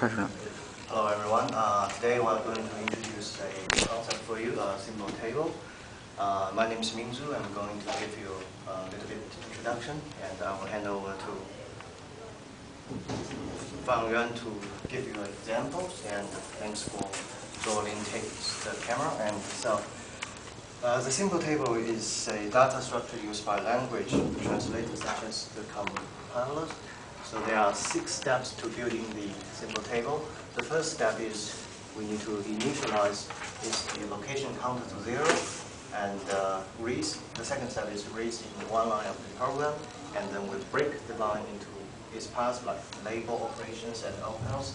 开始了。 Hello everyone. Today we're going to introduce a concept for you, a symbol table. My name is Meng Xu. I'm going to give you a little bit introduction, and I will hand over to Fang Yuan to give you examples. And thanks for Zuolin takes the camera. And so, the symbol table is a data structure used by language translators such as the compilers. So there are 6 steps to building the symbol table. The first step is we need to initialize the location counter to 0 and reads. The second step is reads in one line of the program, and then we break the line into its parts like label operations and opcals.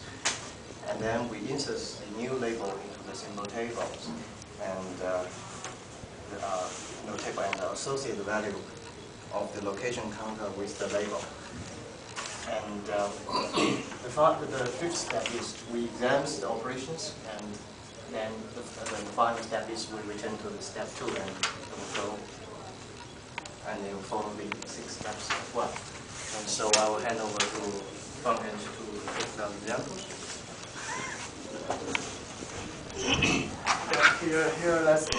And then we insert a new label into the symbol tables and table and associate the value of the location counter with the label. And the fifth step is we examine the operations, and then the final step is we return to the step 2 and go and then follow the 6 steps as well. And so I will hand over to Fang to take the examples. Here let's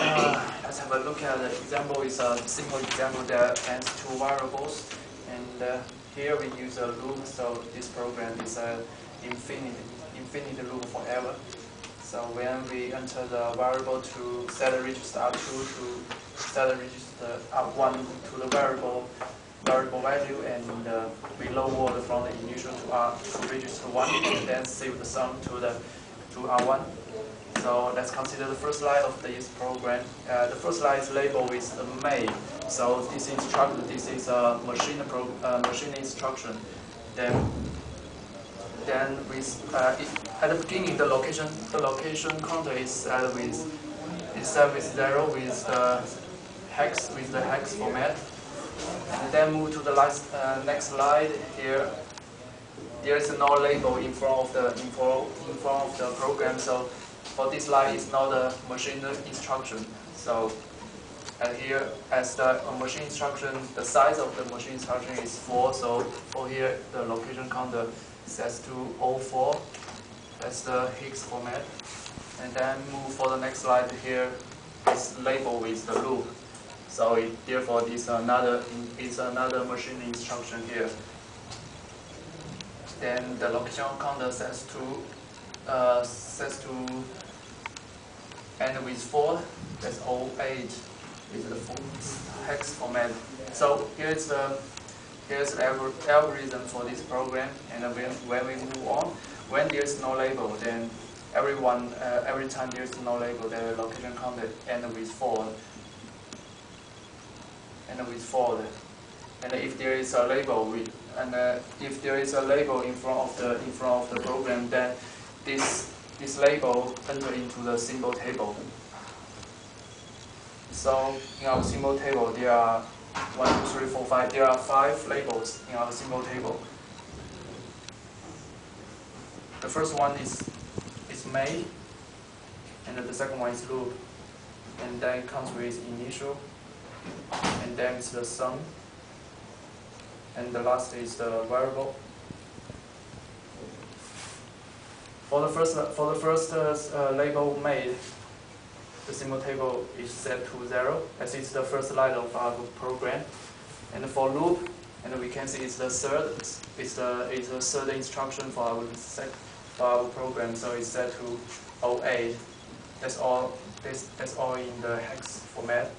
have a look at the example. Is a simple example that has 2 variables, and here we use a loop, so this program is an infinite loop forever. So when we enter the variable to set the register R2 to set the register R1 to the variable value, and we lower from the initial to register 1, and then save the sum to R1. So let's consider the first line of this program. The first line is labeled with a main. So this is a machine instruction. Then with at the beginning the location counter is set with 0 with the hex format. And then move to the next slide. Here there is no label in front of the program. So for this line, it's not a machine instruction. So here, as the machine instruction, the size of the machine instruction is 4. So for here, the location counter sets to 04. That's the hex format. And then move for the next slide. Here is labeled with the loop. So therefore, this another machine instruction here. Then the location counter sets to end with 4. That's 08 with the full hex format. So here's the algorithm for this program. And when we move on, when there's no label, then every time there's no label, the location counter ends with 4. And if there is a label, if there is a label in front of the program, then this label enter into the symbol table. So in our symbol table, there are 1, 2, 3, 4, 5. There are 5 labels in our symbol table. The first one is main, and the second one is loop, and then it comes with initial, and then it's the sum, and the last is the variable. For the first label made, the symbol table is set to 0, as it's the first line of our program. And for loop, and we can see it's the third instruction for our program. So it's set to 08. That's all in the hex format.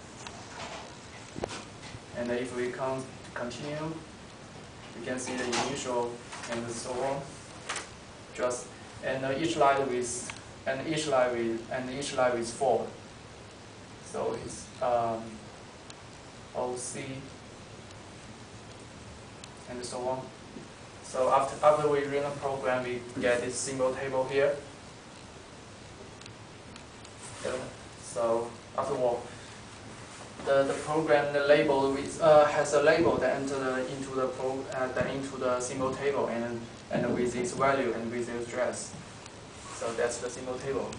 And if we continue, we can see the initial and so on. And each line with 4. So it's OC and so on. So after we run a program, we get this symbol table here. So afterward, the program has a label that enters into the symbol table and with its value and with its address. So that's the symbol table.